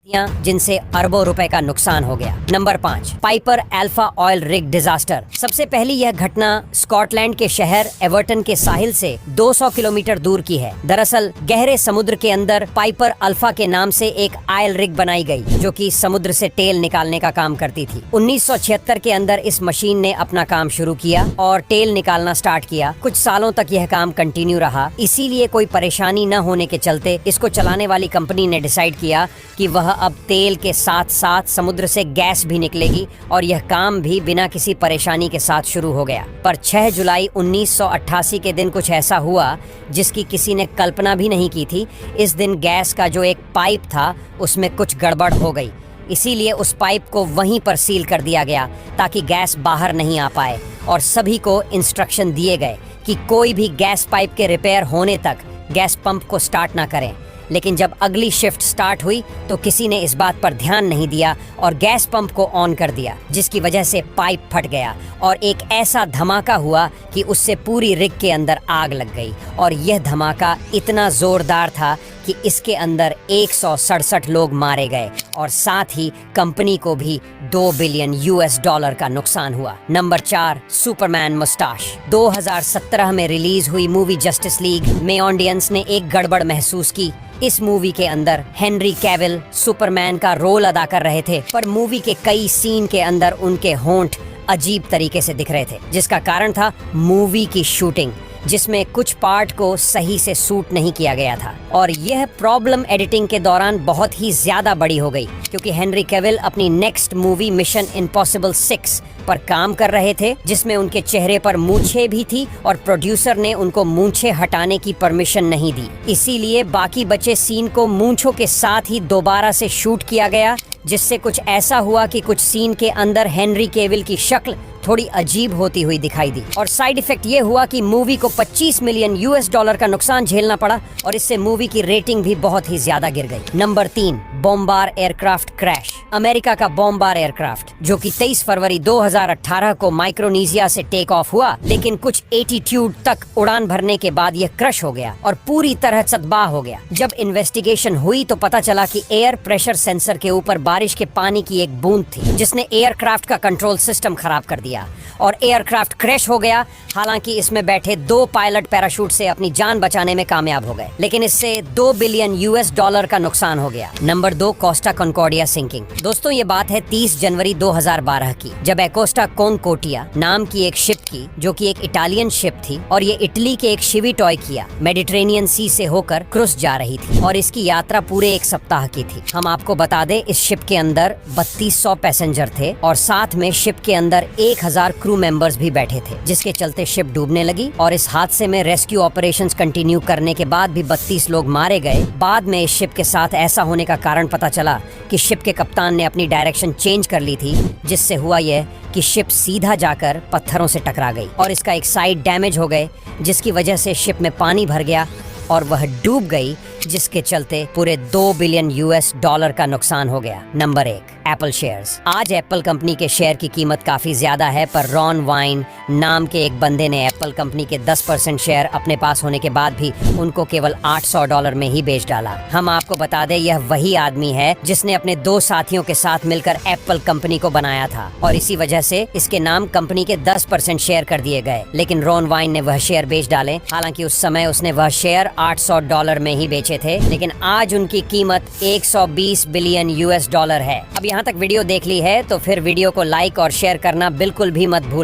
जिनसे अरबों रुपए का नुकसान हो गया। Number 5, Piper alpha oil rig disaster. सबसे पहली यह घटना स्कॉटलैंड के शहर एवर्टन के साहिल से 200 किलोमीटर दूर की है। दरअसल गहरे समुद्र के अंदर पाइपर अल्फा के नाम से एक ऑयल रिग बनाई गई जो कि समुद्र से तेल निकालने का काम करती थी। 1976 के अंदर इस मशीन ने अपना काम शुरू किया और तेल निकालना स्टार्ट किया। कुछ सालों तक यह काम कंटिन्यू रहा, इसीलिए कोई परेशानी न होने के चलते इसको चलाने वाली कंपनी ने डिसाइड किया कि वह अब तेल के साथ साथ समुद्र से गैस भी निकलेगी और यह काम भी बिना किसी परेशानी के साथ शुरू हो गया। पर 6 जुलाई 1988 के दिन कुछ ऐसा हुआ जिसकी किसी ने कल्पना भी नहीं की थी। इस दिन गैस का जो एक पाइप था उसमें कुछ गड़बड़ हो गई, इसीलिए उस पाइप को वहीं पर सील कर दिया गया ताकि गैस बाहर नहीं आ पाए और सभी को इंस्ट्रक्शन दिए गए कि कोई भी गैस पाइप के रिपेयर होने तक गैस पंप को स्टार्ट ना करें। लेकिन जब अगली शिफ्ट स्टार्ट हुई तो किसी ने इस बात पर ध्यान नहीं दिया और गैस पंप को ऑन कर दिया, जिसकी वजह से पाइप फट गया और एक ऐसा धमाका हुआ कि उससे पूरी रिग के अंदर आग लग गई। और यह धमाका इतना जोरदार था कि इसके अंदर 167 लोग मारे गए और साथ ही कंपनी को भी $2 बिलियन का नुकसान हुआ। Number 4, Superman मुस्टाश। 2017 में रिलीज हुई मूवी जस्टिस लीग में ऑडियंस ने एक गड़बड़ महसूस की। इस मूवी के अंदर हेनरी कैविल सुपरमैन का रोल अदा कर रहे थे, पर मूवी के कई सीन के अंदर उनके होंठ अजीब तरीके से दिख रहे थे, जिसका कारण था मूवी की शूटिंग, जिसमें कुछ पार्ट को सही से शूट नहीं किया गया था। और यह प्रॉब्लम एडिटिंग के दौरान बहुत ही ज्यादा बड़ी हो गई, क्योंकि हेनरी कैविल अपनी नेक्स्ट मूवी मिशन इम्पॉसिबल 6 पर काम कर रहे थे, जिसमें उनके चेहरे पर मूंछें भी थी और प्रोड्यूसर ने उनको मूंछें हटाने की परमिशन नहीं दी। इसीलिए बाकी बचे सीन को मूंछों के साथ ही दोबारा से शूट किया गया, जिससे कुछ ऐसा हुआ कि कुछ सीन के अंदर हेनरी कैविल की शक्ल थोड़ी अजीब होती हुई दिखाई दी। और साइड इफेक्ट ये हुआ कि मूवी को $25 मिलियन का नुकसान झेलना पड़ा और इससे मूवी की रेटिंग भी बहुत ही ज्यादा गिर गई। Number 3, bomber aircraft crash. America का बॉम्बार एयरक्राफ्ट जो कि 23 फरवरी 2018 को माइक्रोनेशिया से टेक ऑफ हुआ, लेकिन कुछ एटीट्यूड तक उड़ान भरने के बाद यह क्रश हो गया और पूरी तरह चतबाह हो गया। जब इन्वेस्टिगेशन हुई तो पता चला कि एयर प्रेशर सेंसर के ऊपर बारिश के पानी की एक बूंद थी, जिसने एयरक्राफ्ट का कंट्रोल सिस्टम खराब कर दिया और एयरक्राफ्ट क्रैश हो गया। हालांकि इसमें बैठे 2 पायलट पैराशूट से अपनी जान बचाने में कामयाब हो गए, लेकिन इससे $2 बिलियन का नुकसान हो गया। Number 2, Costa Concordia sinking. दोस्तों ये बात है 30 जनवरी 2012 की, जब एकोस्टा कॉन्कोर्डिया नाम की एक शिप थी, जो कि एक इटालियन शिप थी और ये इटली के एक शिविटॉयकिया मेडिटेरेनियन सी से होकर क्रूज जा रही थी और इसकी यात्रा पूरे 1 सप्ताह की थी। हम आपको बता दें, इस शिप के अंदर 3200 पैसेंजर थे और साथ में शिप के अंदर 1000 क्रू मेंबर्स भी बैठे थे, जिसके चलते शिप डूबने लगी और इस हादसे में रेस्क्यू ऑपरेशंस कंटिन्यू करने के बाद भी 32 लोग मारे गए। बाद में इस शिप के साथ ऐसा होने का कारण पता चला कि शिप के कप्तान ने अपनी डायरेक्शन चेंज कर ली थी, जिससे हुआ यह कि शिप सीधा जाकर पत्थरों से टकरा गई और इसका एक साइड डैमेज हो गए, जिसकी वजह से शिप में पानी भर गया और वह डूब गई, जिसके चलते पूरे $2 बिलियन का नुकसान हो गया। Number 1, Apple shares. आज एप्पल कंपनी के शेयर की कीमत काफी ज्यादा है, पर रॉन वाइन नाम के एक बंदे ने एप्पल कंपनी के 10% शेयर अपने पास होने के बाद भी उनको केवल $800 में ही बेच डाला। हम आपको बता दें, यह वही आदमी है जिसने अपने 2 साथियों के साथ मिलकर एप्पल कंपनी को बनाया था और इसी वजह से इसके नाम कंपनी के 10% शेयर कर दिए गए, लेकिन रॉन वाइन ने वह शेयर बेच डाले। हालांकि उस समय उसने वह शेयर $800 में ही बेचे थे, लेकिन आज उनकी कीमत $120 बिलियन है। अब यहाँ तक वीडियो देख ली है तो फिर वीडियो को लाइक और शेयर करना बिल्कुल भी मत भूलना।